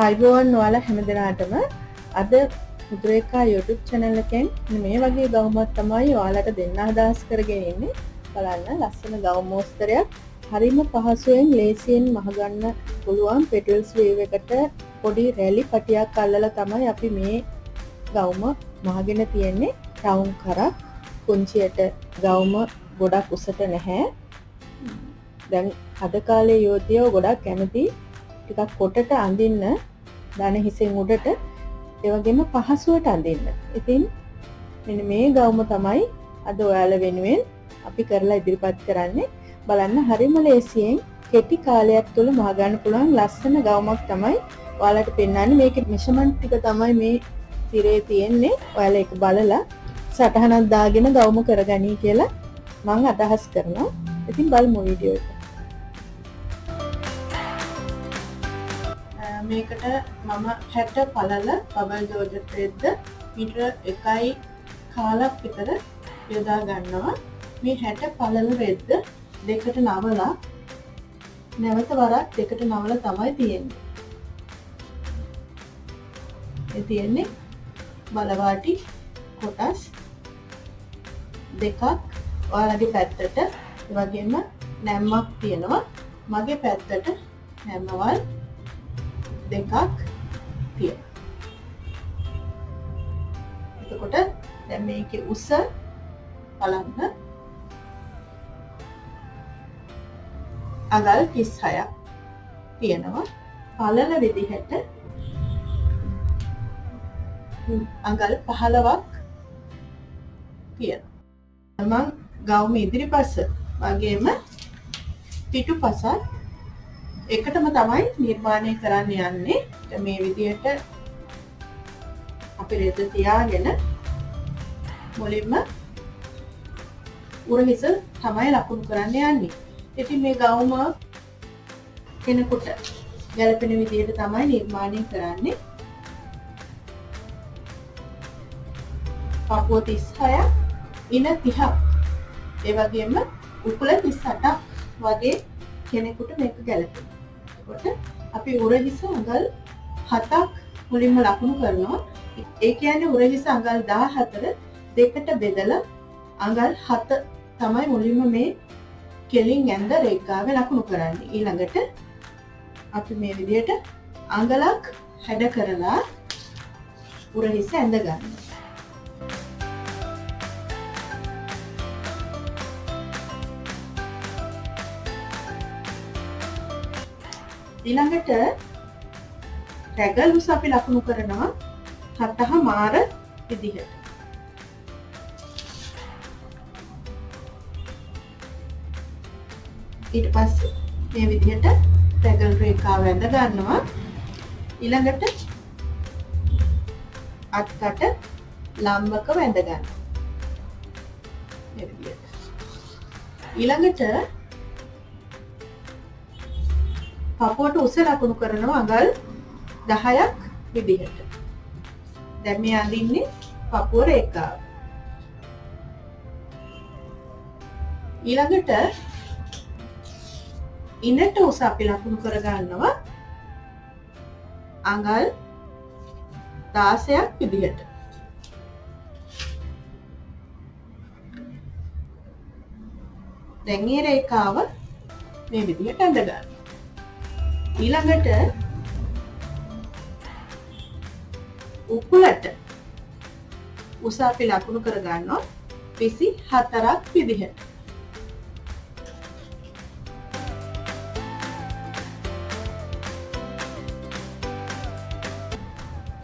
අයිබෝවන් ඔයාලා හැමදෙනාටම අද මුද්‍රේකා YouTube channel එකෙන් මේ වගේ ගවුමක් තමයි ඔයාලට දෙන්න අදහස් කරගෙන ඉන්නේ. බලන්න ලස්සන ගවුම් මෝස්තරයක් හරිම පහසුවෙන් ලේසියෙන් මහගන්න පුළුවන් petals weave එකට පොඩි රැලි පටියක් අල්ලලා තමයි අපි මේ ගවුම මහගෙන තියෙන්නේ. රවුම් කරක් කුංචියට ගවුම ගොඩක් උසට නැහැ. දැන් අද කාලේ යුවතියෝ ගොඩක් කැමති ටිකක් කොටට අඳින්න දන හිසෙන් උඩට ඒ වගේම පහසුවට අඳින්න. ඉතින් මෙන්න මේ ගවුම තමයි අද ඔයාලා වෙනුවෙන් අපි කරලා ඉදිරිපත් කරන්නේ. බලන්න හරිම ලේසියෙන් කෙටි කාලයක් තුළ මහගන්න පුළුවන් ලස්සන ගවුමක් තමයි ඔයාලට පෙන්වන්නේ. මේකේ මෙෂර්මන්ට් ටික තමයි මේ තිරේ තියෙන්නේ. ඔයාලා ඒක බලලා සටහනක් දාගෙන ගවුම කරගනි කියලා මම අදහස් කරනවා. ඉතින් බලමු වීඩියෝ එක. මේකට මම 60 පළල බබල් ජෝර්ජට් රෙද්ද මීටර 1.5 විතර යොදා ගන්නවා. මේ 60 පළල රෙද්ද දෙකට නවලා නැවත වරක් දෙකට නවලා තමයි තියෙන්නේ. ඒ තියෙන්නේ බලවාටි කොටස් දෙකක් ඔයාලගේ පැත්තට. ඒ වගේම නැම්මක් තියෙනවා. මගේ පැත්තට නැම්මවල් දෙකක් තියෙනවා. එතකොට දැන් මේකේ උස බලන්න අගල් 36ක් තියෙනවා. පළල විදිහට අගල් 15ක් තියෙනවා. මම ගවුම ඉදිරිපස වගේම පිටුපසත් එකටම තමයි නිර්මාණය කරන්න යන්නේ. මේ විදිහට අපි රෙද්ද තියාගෙන මුලින්ම උරහිස තමයි ලකුණු කරන්න යන්නේ. ඉතින් මේ ගවුම කෙනෙකුට ගැලපෙන විදිහට තමයි නිර්මාණය කරන්නේ. පපුව 36ක්, ඉන 30ක්, ඒ වගේම උකුල 38ක් වගේ කෙනෙකුට මේක ගැලපෙනවා. අපි උරහිස අඟල් 7ක් මුලින්ම ලකුණු කරනවා. ඒ කියන්නේ උරහිස අඟල් 14 දෙකට බෙදලා අඟල් 7 තමයි මුලින්ම මේ කෙලින් ඇඳ රේඛාවේ ලකුණු කරන්නේ. ඊළඟට අපි මේ විදිහට අඟලක් හැඩ කරලා උරහිස ඇඳ ගන්නවා. ඊළඟට රැගල් උස අපි ලකුණු කරනවා 7.5 විදිහට. ඊට පස්සේ මේ විදිහට රැගල් රේඛාව ඇඳ ගන්නවා. ඊළඟට අත්කට ලම්බකව ඇඳ ගන්නවා. මේ විදිහට. ඊළඟට පපුවට උස ලකුණු කරනවා අඟල් 10ක් විදිහට. දැන් මේ අඳින්නේ පපුව රේඛාව. ඊළඟට ඉනට උස අපි ලකුණු කර ගන්නවා අඟල් 16ක් විදිහට. දැන් මේ රේඛාව මේ විදිහට අඳ ගන්නවා. ඊළඟට උකුලට උස අපි ලකුණු කර ගන්නවා 24ක් විදිහට.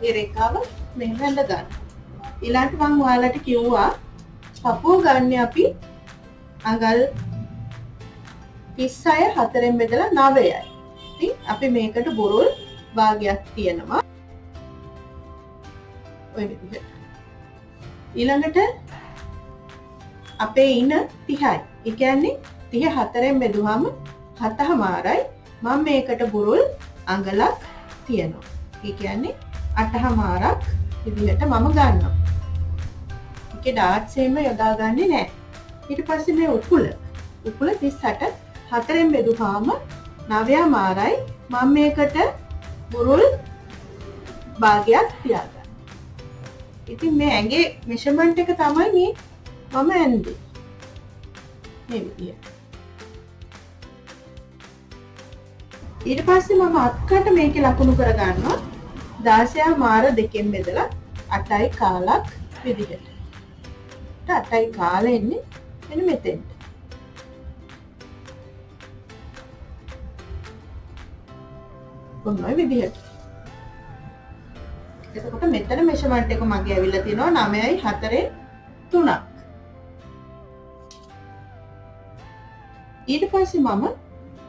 මේ රේඛාව මෙහෙම ඇඳ ගන්න. ඊළඟට මම ඔයාලට කිව්වා පපුව ගන්න අපි අඟල් 36 4ෙන් බෙදලා 9යි. අපි මේකට බුරුල් භාගයක් තියෙනවා. ඔය විදිහට. ඊළඟට අපේ ඉන 30යි. ඒ කියන්නේ 34ෙන් බෙදුවාම 7.5යි. මම මේකට බුරුල් අඟලක් තියෙනවා. ඒ කියන්නේ 8.5ක් විදිහට මම ගන්නවා. ඒකේ ඩාට්ස් එහෙම යොදාගන්නේ නැහැ. ඊට පස්සේ මේ උකුල 38 4ෙන් බෙදුවාම 9.5යි. මම මේකට බුරුල් භාගයක් තියාගන්න. ඉතින් මේ ඇඟේ මෙෂර්මන්ට් එක තමයි මේ මම ඇන්දේ. මේ විදියට. ඊට පස්සේ මම අත්කට මේකේ ලකුණු කරගන්නවා 16 මාර දෙකෙන් බෙදලා 8යි කාලක් විදිහට. 8යි කාල එන්නේ මෙන්න මෙතෙන්ට. ඔන්න ඔය විදිහට. එතකොට මෙතන මෙෂර්මන්ට් එක මගේ ඇවිල්ලා තියෙනවා 9යි 4න් 3ක්. ඊට පස්සේ මම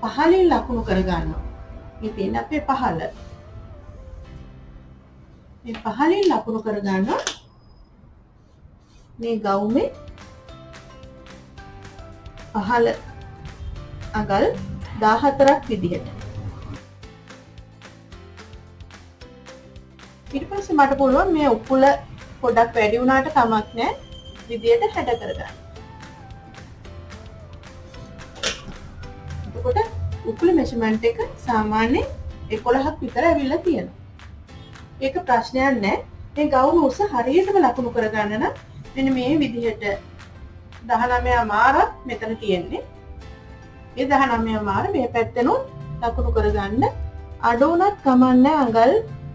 15න් ලකුණු කරගන්නවා. මේ තියෙන අපේ 15. මේ 15න් ලකුණු කරගන්නවා මේ ගවුමේ 15 අඟල් 14ක් විදිහට. ඊට පස්සේ මට පුළුවන් මේ උකුල පොඩක් වැඩි වුණාට කමක් නැහැ විදියට හැඩ කරගන්න. එතකොට උකුල මෙෂර්මන්ට් එක සාමාන්‍යයෙන් 11ක් විතර ඇවිල්ලා තියෙනවා. ඒක ප්‍රශ්නයක් නැහැ. මේ ගවුම උස හරියටම ලකුණු කරගන්න නම් මෙන්න මේ විදිහට 19 මාරක් මෙතන තියෙන්නේ. මේ 19 මාර මේ පැත්තෙනුත් ලකුණු කරගන්න අඩු වුණත් කමන්නේ අඟල්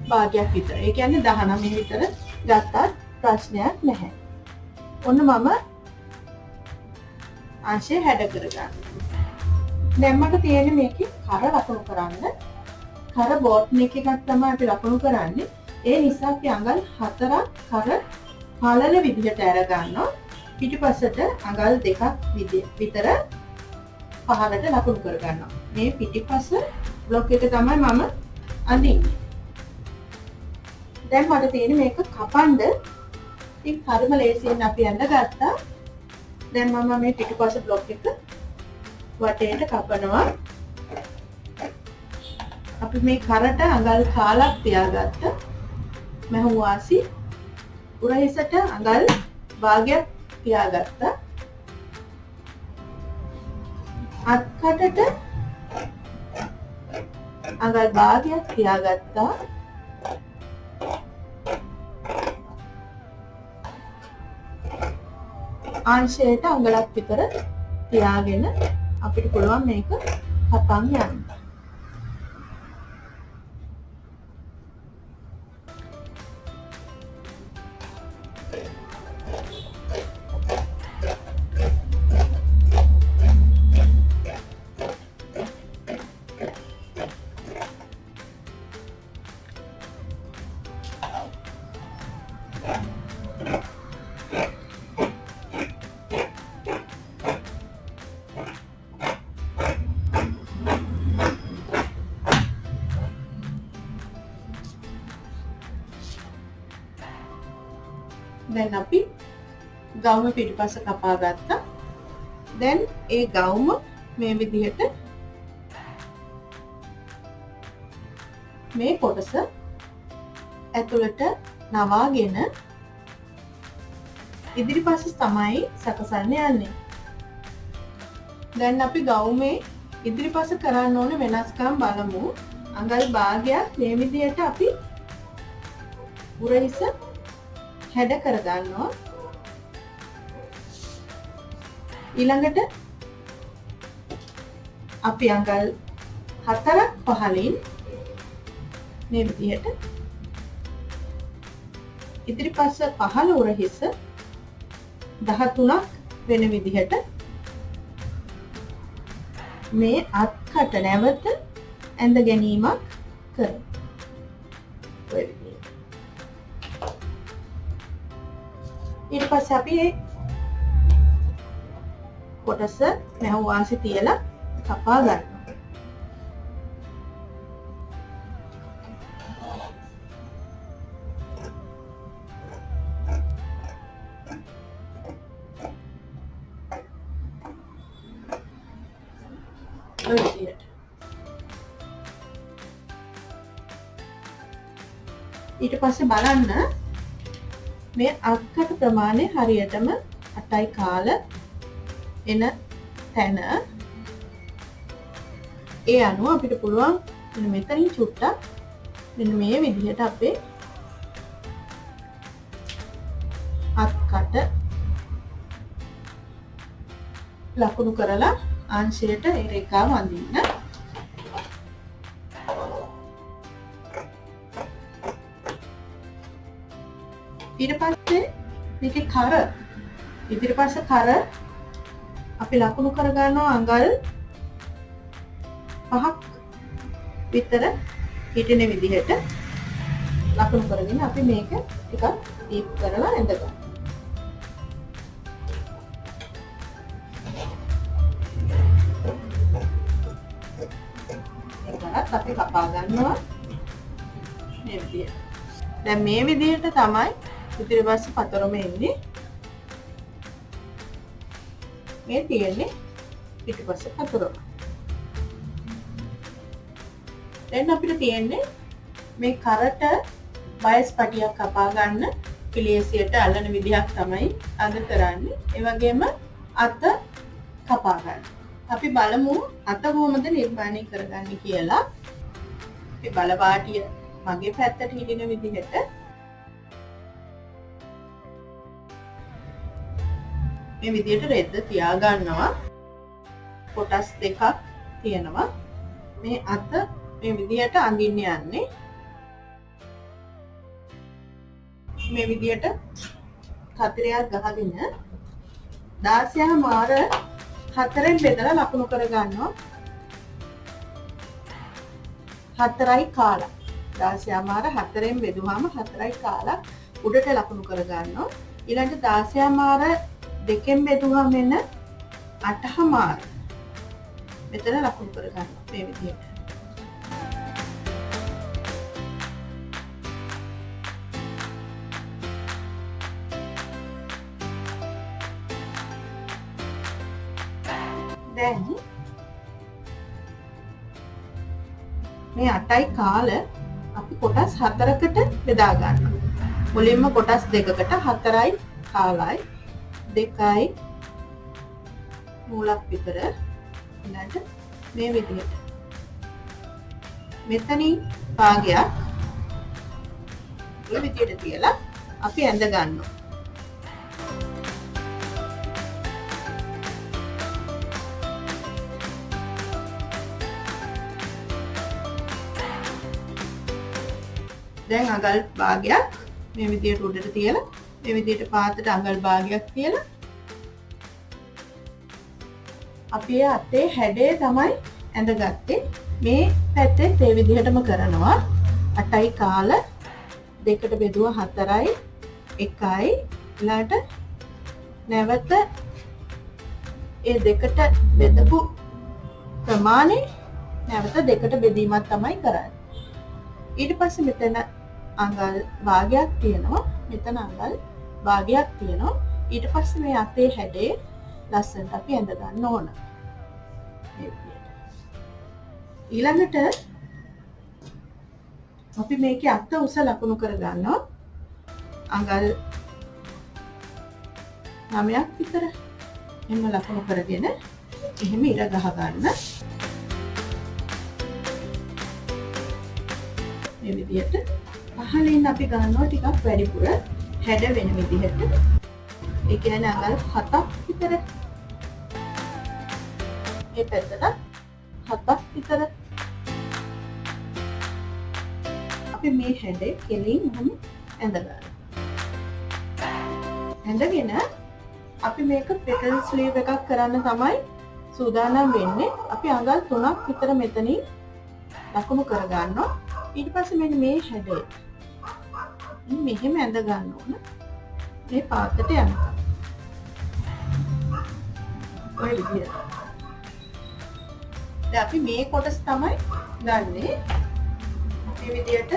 භාගයක් විතර. ඒ කියන්නේ 19 විතර ගත්තත් ප්‍රශ්නයක් නැහැ. ඔන්න මම අංශය හැඩ කරගන්න. දැන් මට තියෙන්නේ මේකේ කර ලකුණු කරන්න. කර බෝට්න් එකක් තමයි අපි ලකුණු කරන්නේ. ඒ නිසා අපි අඟල් 4ක් කර පළල විදිහට අර ගන්නවා. පිටිපස්සට අඟල් 2ක් විතර පහළට ලකුණු කර ගන්නවා. මේ පිටිපස්ස බ්ලොක් එක තමයි මම අඳින්නේ. දැන් මට තියෙන්නේ මේක කපන්න. ඉතින් හරිම ලේසියෙන් අපි අඳගත්තා. දැන් මම මේ පිටිපස්ස බ්ලොක් එක වටේට කපනවා. අපි මේ කරට අඟල් කාලක් තියාගත්ත. මහු වාසි උරහිසට අඟල් භාගයක් තියාගත්තා. අත්කටට අඟල් භාගයක් තියාගත්තා. අංශයට අඟලක් විතර තියාගෙන අපිට පුළුවන් මේක කපන් යන්න. දැන් අපි ගවුම පිටිපස්ස කපා ගත්තා. දැන් ඒ ගවුම මේ විදිහට මේ කොටස ඇතුළට නවාගෙන ඉදිරිපස්ස තමයි සකසන්න යන්නේ. දැන් අපි ගවුමේ ඉදිරිපස්ස කරන්න ඕන වෙනස්කම් බලමු. අඟල් භාගයක් මේ විදිහට අපි උරහිස හැඩ කරගන්නවා. ඊළඟට අපි අඟල් 4ක් 15න් මේ විදිහට ඉදිරිපස්ස පහළ උරහිස 13ක් වෙන විදිහට මේ අත්කට නැවත ඇඳ ගැනීමක් කරමු. ඊට පස්සේ අපි කොටස මහු වාසි තියලා කපා ගන්නවා. ඊට පස්සේ බලන්න මේ අක්කට ප්‍රමාණය හරියටම 8යි කාල එන තැන ඒ අනුව අපිට පුළුවන් මෙන්න මෙතනින් චුට්ටක් මෙන්න මේ විදිහට අපේ ලකුණු කරලා අංශයට ඒ රේඛාව අඳින්න. ඊට පස්සේ මේකේ කර ඉදිරිපස්ස කර අපි ලකුණු කර ගන්නවා අඟල් 5ක් විතර හිටින විදිහට ලකුණු කරගෙන අපි මේක ටිකක් දීප් කරලා ඇඳ ගන්නවා. ඒකත් අපි කපා ගන්නවා මේ විදිහට. දැන් මේ විදිහට තමයි ඉදිරිපස්ස පතරම එන්නේ. මේ තියෙන්නේ පිටිපස්ස පතරම. දැන් අපිට තියෙන්නේ මේ කරට බයස් පටියක් කපා ගන්න පිළියෙසියට අල්ලන විදිහක් තමයි අද කරන්නේ. ඒ වගේම අත කපා ගන්න. අපි බලමු අත කොහොමද නිර්මාණය කරගන්නේ කියලා. අපි බලපාටිය මගේ පැත්තට හිටින විදිහට මේ විදිහට රෙද්ද තියා ගන්නවා. කොටස් දෙකක් තියෙනවා. මේ අත මේ විදිහට අඳින්න යන්නේ. මේ විදිහට කතරයක් ගහගෙන 16 මාර 4ෙන් බෙදලා ලකුණු කර ගන්නවා. 4යි කාලා 16 මාර 4ෙන් බෙදුවාම 4යි කාලා උඩට ලකුණු කර ගන්නවා. ඊළඟට 16 මාර 2ෙන් බෙදුවාම එන 8 මාර මෙතන ලකුණු කර ගන්නවා මේ විදිහට. දැන් මේ 8යි කාල අපි කොටස් 4කට බෙදා ගන්නවා. මුලින්ම කොටස් දෙකකට 4යි කාලයි 2යි මූලක් විතර ඊළඟට මේ විදිහට මෙතනින් භාගයක් මේ විදිහට තියලා අපි ඇඳ ගන්නවා. දැන් අඟල් භාගයක් මේ විදිහට උඩට තියලා මේ විදිහට පාතට අඟල් භාගයක් තියලා අපේ අතේ හැඩය තමයි ඇඳගත්තේ. මේ පැත්තේ මේ විදිහටම කරනවා. 8යි කාල 2ට බෙදුවා 4යි 1යි ඊළඟට නැවත ඒ 2ට බෙදපු ප්‍රමාණය නැවත 2ට බෙදීමක් තමයි කරන්නේ. ඊට පස්සේ මෙතන අඟල් භාගයක් තියෙනවා. මෙතන අඟල් භාගයක් තියෙනවා. ඊට පස්සේ මේ අතේ හැඩේ ලස්සනට අපි ඇඳ ගන්න ඕන. ඊළඟට අපි මේකේ අත උස ලකුණු කර ගන්නවා. අඟල් 9ක් විතර එන්න ලකුණු කරගෙන එහෙම ඉර ගහ ගන්න. මේ විදිහට පහලින් අපි ගන්නවා ටිකක් වැඩිපුර හැඩ වෙන විදිහට. ඒ කියන්නේ අඟල් 7ක් විතර. මේ පැත්තට 7ක් විතර. අපි මේ හැඩේ කෙලින් එහෙම ඇඳ ගන්නවා. ඇඳගෙන අපි මේක පෙටල් ස්ලීව් එකක් කරන්න තමයි සූදානම් වෙන්නේ. අපි අඟල් 3ක් විතර මෙතනින් ලකුණු කර ගන්නවා. ඊට පස්සේ මෙන්න මේ හැඩේ මෙහෙම ඇඳ ගන්න ඕන. මේ පාතට යන්න. ඔය විදිහට. දැන් අපි මේ කොටස තමයි ගන්නෙ. මේ විදිහට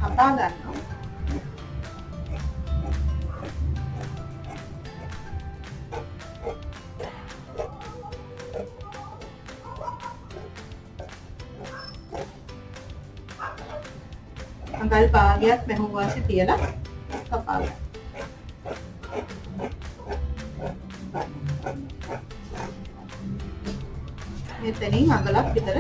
කපා ගන්නවා. අඟල් භාගයක් මැහුම් වාසි තියලා කපා ගන්න. මෙතනින් අඟලක් විතර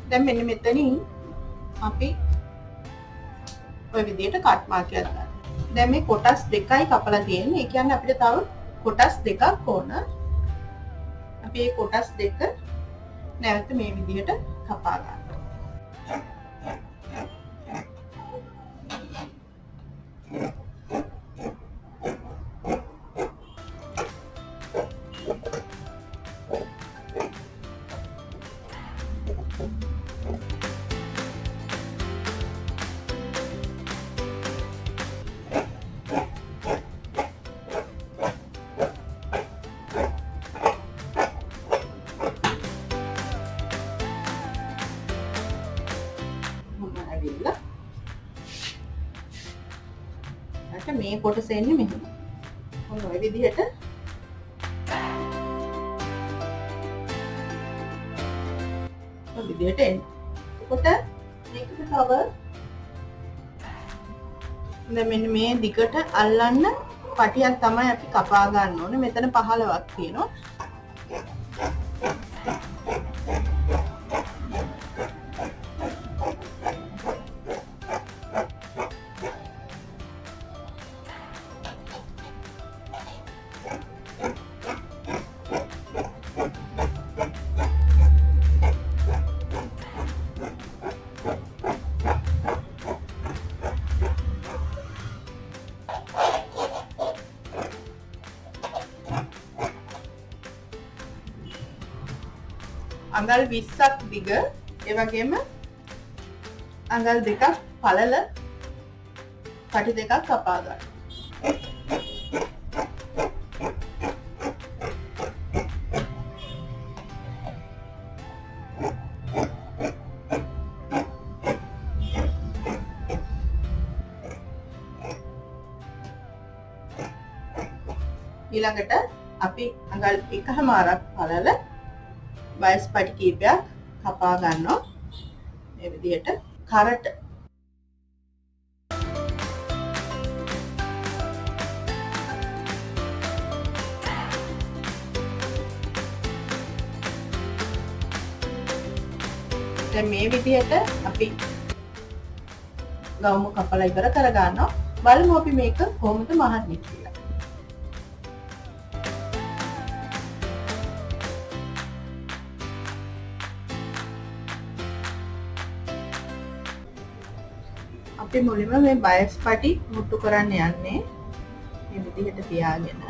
දැන් මෙන්න මෙතනින් අපි ඔය විදිහට කට් මාර්ක් එකක් ගන්න. දැන් මේ කොටස් දෙකයි කපලා තියෙන්නේ. ඒ කියන්නේ අපිට තව කොටස් දෙකක් ඕන. අපි මේ කොටස් දෙක නැවත මේ විදිහට කපා ගන්නවා. මේ කොටස එන්නේ මෙහෙම. ඔන්න ඔය විදිහට ඔය විදිහට එන්නේ. එතකොට මේකට තව දැන් මෙන්න මේ දිගට අල්ලන්න පටියක් තමයි අපි කපා ගන්න ඕනේ. මෙතන 15ක් තියෙනවා. අඟල් 20ක් දිග ඒ වගේම අඟල් 2ක් පළල පටි දෙකක් කපා ගන්න. ඊළඟට අපි අඟල් 1කමාරක් පළල වයස් පටි කීපයක් කපා ගන්නවා මේ විදිහට කරට. දැන් මේ විදිහට අපි ගවුම කපලා ඉවර කර ගන්නවා. බලමු අපි මේක කොහොමද මහන්නේ කියලා. අපි මුලින්ම මේ බයස් පටි මුට්ටු කරන්න යන්නේ මේ විදිහට තියාගෙන.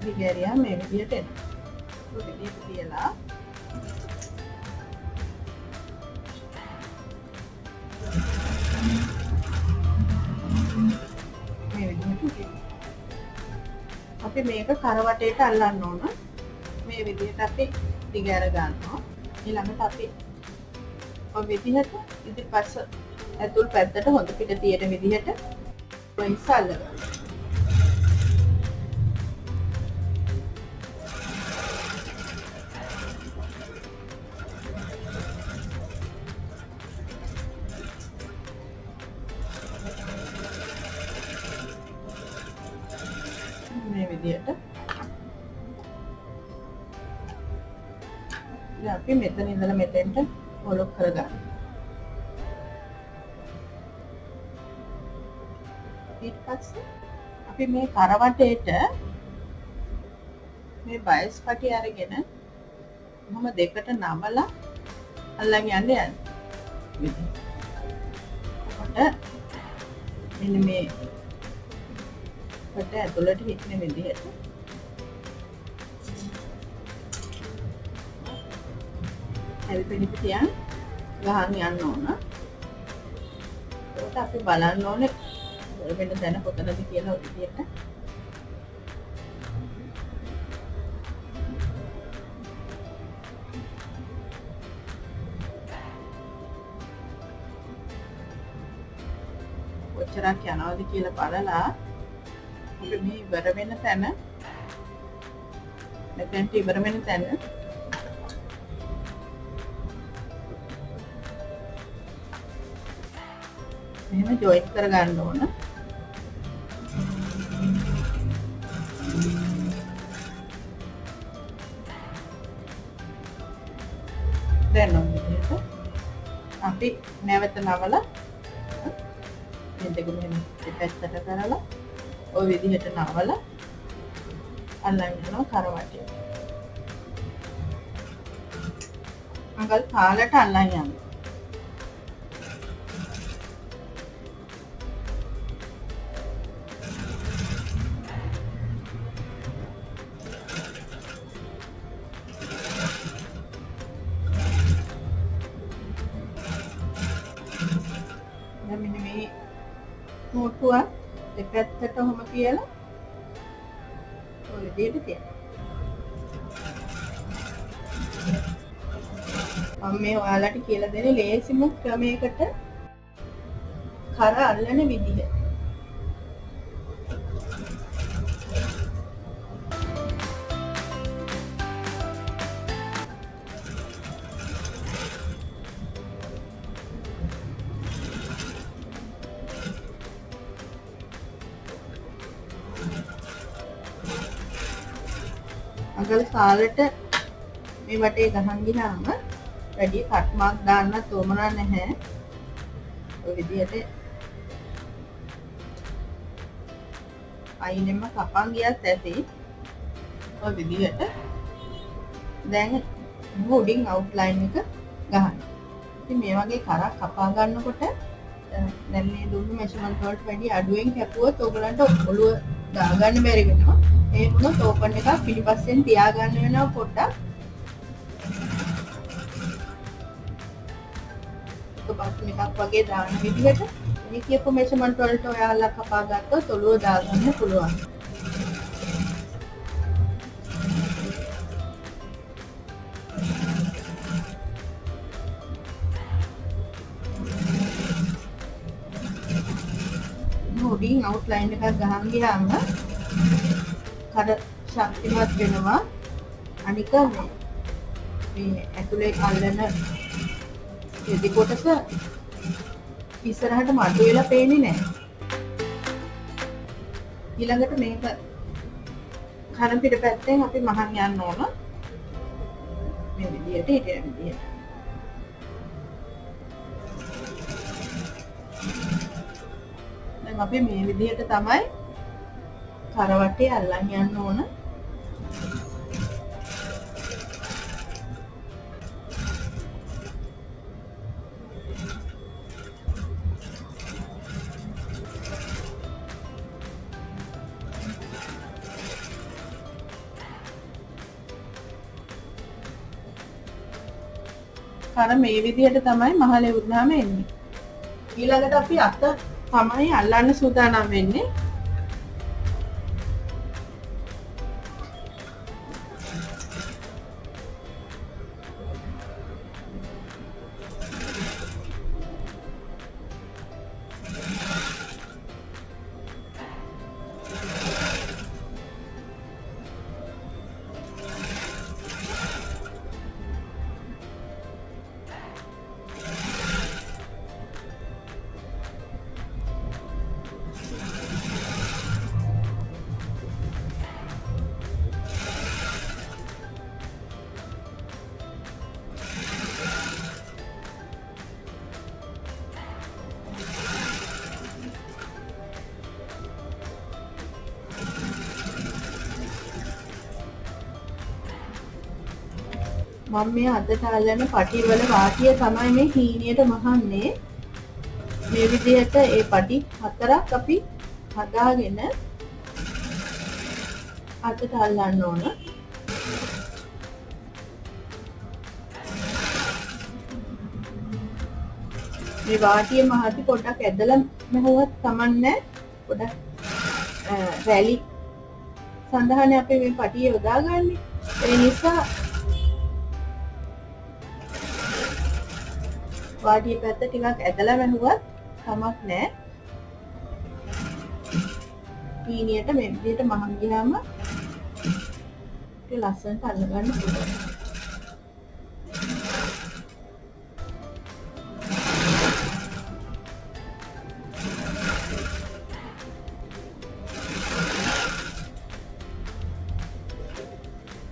දිගෑරියා මේ විදිහට එනවා. මේ විදිහට තියලා අපි මේක කරවටේට අල්ලන්න ඕන. මේ විදිහට අපි දිගෑර ගන්නවා. ඊළඟට අපි ඔය විදිහට ඉදිරිපස්ස ඇතුල් පැත්තට හොඳ පිට තියෙන විදිහට පොයින්ට්ස් අල්ලගන්න. මේ විදිහට දැන් අපි මෙතන ඉඳලා මෙතෙන්ට පොලොක් කරගන්න. ඊට පස්සේ අපි මේ කරවටේට මේ බයස් පටි අරගෙන මොහොම දෙකට නමලා අල්ලන් යන්නේ යන්නේ. මෙන්න මේ කොට ඇතුළට හිටින විදිහට හැල්පෙනිප තියන් ගහන් යන්න ඕන. ඒකට අපි බලන්න ඕනේ වෙන දැන කොතනද කියලා ඔය විදිහට. කොච්චරක් යනවද කියලා බලලා අපි මේ ඉවර වෙන තැන මෙතෙන්ට ඉවර වෙන තැන මෙහෙම ජොයින් කරගන්න ඕන. දැන් ඔන්න විදිහට අපි නැවත නවලා මේ දෙක මෙහෙම දෙපැත්තට කරලා ওই විදිහට නවලා අල්ලන් යනවා කරවටිය. අඟල් කාලට අල්ලන් යනවා. දැන් මෙන්න මේ නෝටුව දෙපැත්තට ඔහොම කියලා ඔය විදිහට තියන්න. මම මේ ඔයාලට කියලා දෙන්නේ ලේසිම ක්‍රමයකට කර අල්ලන විදිහ. අඟල් කාලට මේ වටේ ගහන් ගියාම වැඩි කට් මාක් දාන්නත් උවමනා නැහැ. ඔය විදිහට අයිනෙම කපන් ගියත් ඇති. ඔය විදිහට දැන් උඩින් අවුට්ලයින් එක ගහන්න. ඉතින් මේ වගේ කරක් කපා ගන්නකොට දැන් මේ දුන්නු මෙෂර්මන්ට් වලට වැඩි අඩුවෙන් කැපුවොත් ඔයගලන්ට ඔළුව දාගන්න බැරි වෙනවා. ඒ වුණොත් ඕපන් එකක් පිටිපස්සෙන් තියාගන්න වෙනවා පොඩ්ඩක්. බටන් එකක් වගේ දාන විදිහට මේ කියපු මෙෂර්මන්ට් වලට ඔයාලා කපා ගත්තොත් ඔළුව දාගන්න පුළුවන්. උඩින් අවුට්ලයින් එකක් ගහන් ගියාම කඩ ශක්තිමත් වෙනවා. අනික මේ ඇතුලේ අල්ලන දෙදි කොටස ඉස්සරහට මඩු වෙලා පේන්නේ නැහැ. ඊළඟට මේක කන පිට පැත්තෙන් අපි මහන් යන්න ඕන. මේ විදිහට හිටියන විදිහට. දැන් අපි මේ විදිහට තමයි කරවටේ අල්ලන් යන්න ඕන. කර මේ විදිහට තමයි මහලේ උඩාම එන්නේ. ඊළඟට අපි අත තමයි අල්ලන්න සූදානම් වෙන්නේ. මම මේ අතට අල්ලන පටි වල වාටිය තමයි මේ හීනියට මහන්නේ. මේ විදිහට ඒ පටි හතරක් අපි හදාගෙන අතට අල්ලන්න ඕන. මේ වාටිය මහති පොඩ්ඩක් ඇදලා මහුවත් කමන්නේ. පොඩ්ඩක් රැලි සඳහානේ අපි මේ පටිය යොදාගන්නේ. ඒ නිසා වාටිය පැත්ත ටිකක් ඇදලා මහුවත් කමක් නැහැ. හීනියට මේ විදිහට මහන් ගියාම ඒක ලස්සනට අල්ලගන්න පුළුවන්.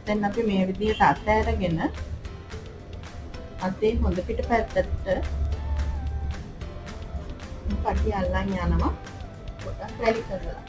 දැන් අපි මේ විදිහට අතෑරගෙන අතේ හොඳ පිට පැත්තට පටි අල්ලන් යනවා පොඩක් රැලි කරලා.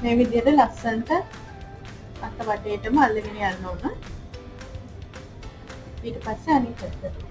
මේ විදිහට ලස්සනට අත වටේටම අල්ලගෙන යන්න ඕන. ඊට පස්සේ අනිත් පැත්තට.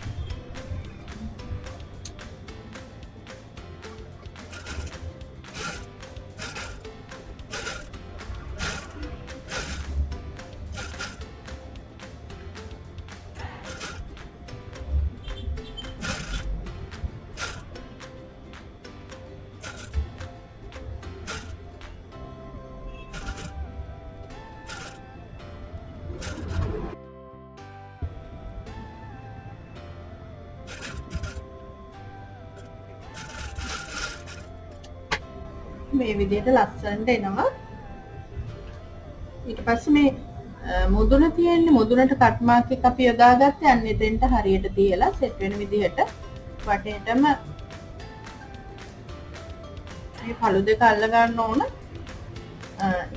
මේ විදිහට ලස්සනට එනවා. ඊට පස්සේ මේ මුදුන තියෙන්නේ මුදුනට කට් මාක් එක අපි යොදාගත්තේ අන්න එතෙන්ට හරියට තියලා සෙට් වෙන විදිහට වටේටම මේ පළු දෙක අල්ල ගන්න ඕන.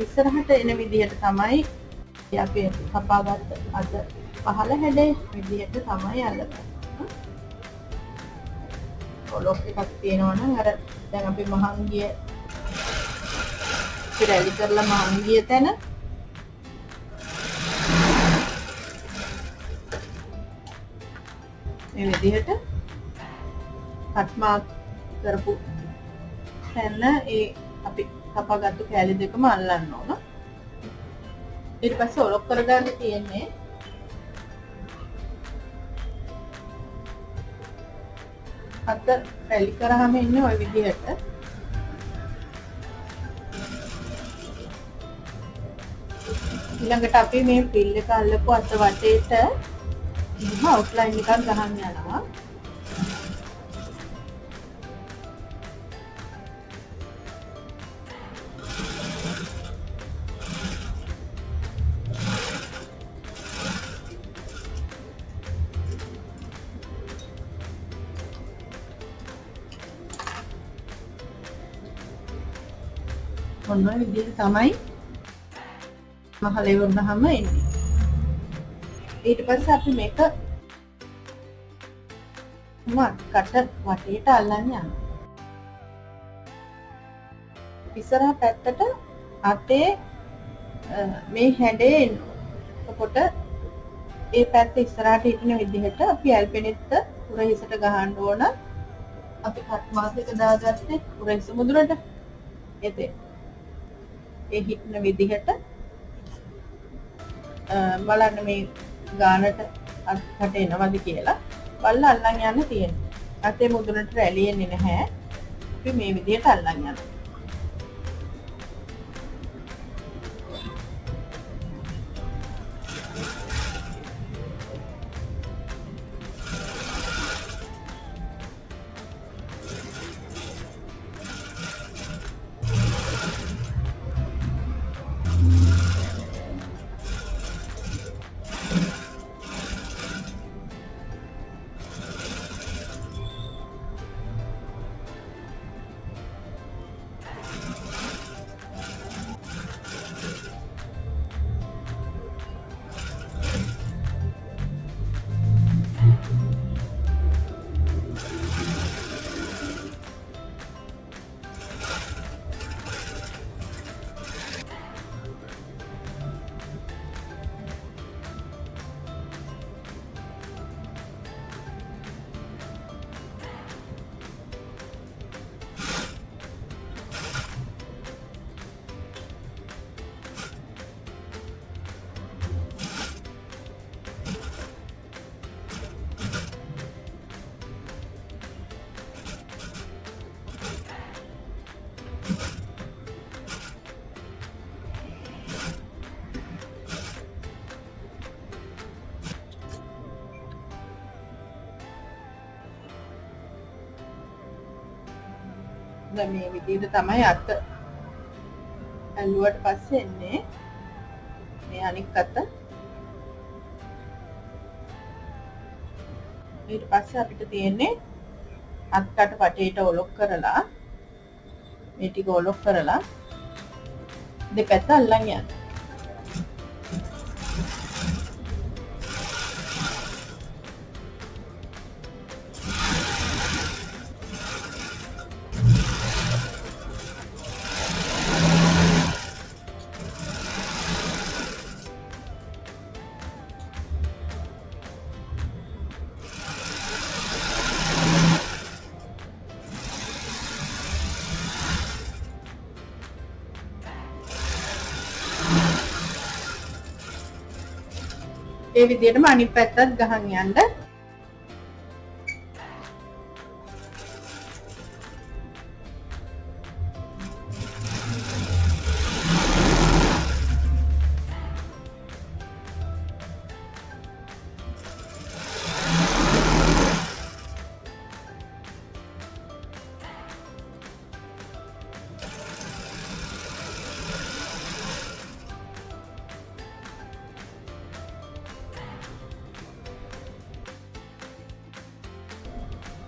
ඉස්සරහට එන විදිහට තමයි අපි කපාගත්ත අද පහළ හැඩේ විදිහට තමයි අල්ලගන්නේ. ඔලොක් එකක් තියෙනවා නම් අර දැන් අපි මහංගිය රැලි කරලා මහංගිය තැන මේ විදිහට කට් මාක් කරපු තැන ඒ අපි කපාගත්තු කෑලි දෙකම අල්ලන්න ඕන. ඊට පස්සේ ඔලොක් කරගන්න තියෙන්නේ අත රැලි කරාම ඉන්නේ ওই විදිහට. ඊළඟට අපි මේ ෆිල් එක අල්ලපු අත වටේට අවුට්ලයින් එකක් ගහන්න යනවා. ඔන්න ඔය විදිහට තමයි මහල ඉවරනහම එන්නේ. ඊට පස්සේ අපි මේක කට වටේට අල්ලන්න යනවා. ඉස්සරහ පැත්තට අතේ මේ හැඩේ එනවා. එතකොට ඒ පැත්ත ඉස්සරහට හිටින විදිහට අපි ඇල්පෙනෙත්ත උරහිසට ගහන්න ඕන. අපි කට් මාස් එක දාගත්තේ උරහිස මුදුනට. එතේ ඒ හිටින විදිහට බලන්න මේ ගානට අත්කට එනවද කියලා බලලා අල්ලන් යන්න තියෙනවා. අතේ මුදුනට රැලියෙන්නේ නැහැ. අපි මේ විදිහට අල්ලන් යනවා. දැන් මේ විදිහට තමයි අත ඇල්ලුවට පස්සේ එන්නේ. මේ අනික් අත ඊට පස්සේ අපිට තියෙන්නේ අත්කට වටේට ඔලොක් කරලා මේ ටික ඔලොක් කරලා දෙපැත්ත අල්ලන් යන්න. ඒ විදිහටම අනිත් පැත්තත් ගහන් යන්න.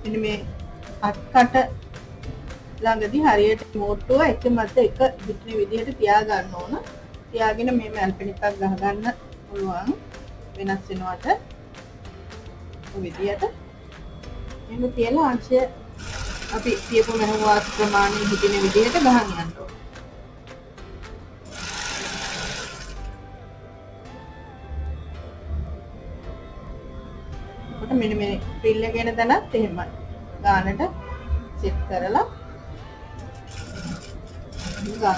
මෙන්න මේ අත්කට ළඟදී හරියට මෝට්ටුව එක මත එක පිටින විදිහට තියා ගන්න ඕන. තියාගෙන මේ මැල්පෙනිකක් ගහ ගන්න පුළුවන් වෙනස් වෙනවට ඔය විදිහට. එහෙම තියලා අංශය අපි තියපු මහවාස් ප්‍රමාණය හිටින විදිහට ගහන් යන්න ඕන. මෙන්න මේ ෆ්‍රිල් එක එන තැනත් එහෙමයි. ගානට සෙට් කරලා ගන්න.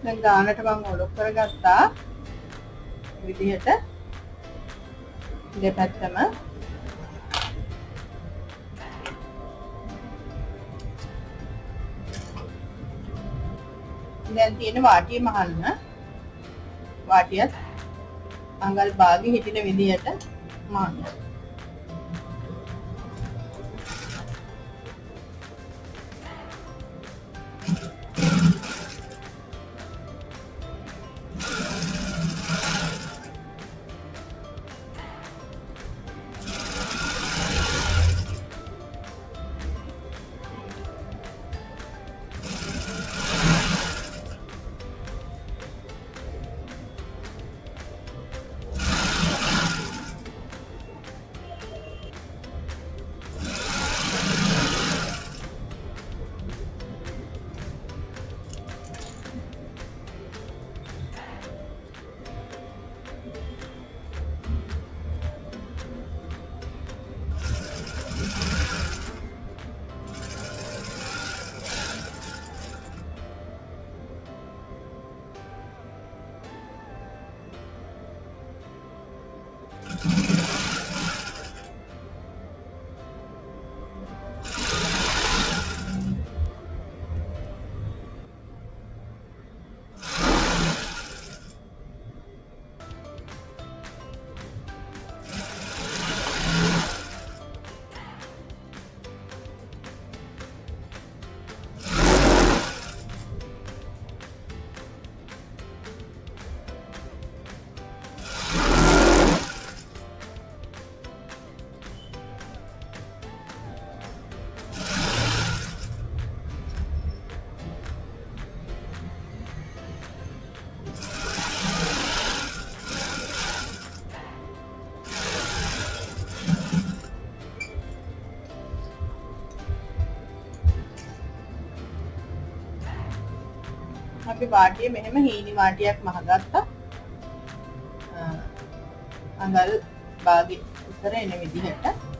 දැන් ගානට මම ඔලොක් කරගත්තා. විදිහට දෙපැත්තම දැන් තියෙන වාටිය මහන්න වාටියත් අඟල් භාගෙ හිටින විදිහට මහන්න. අපි වාටිය මෙහෙම හීනි වාටියක් මහගත්තා. අඟල් භාගෙ උතර එන විදිහට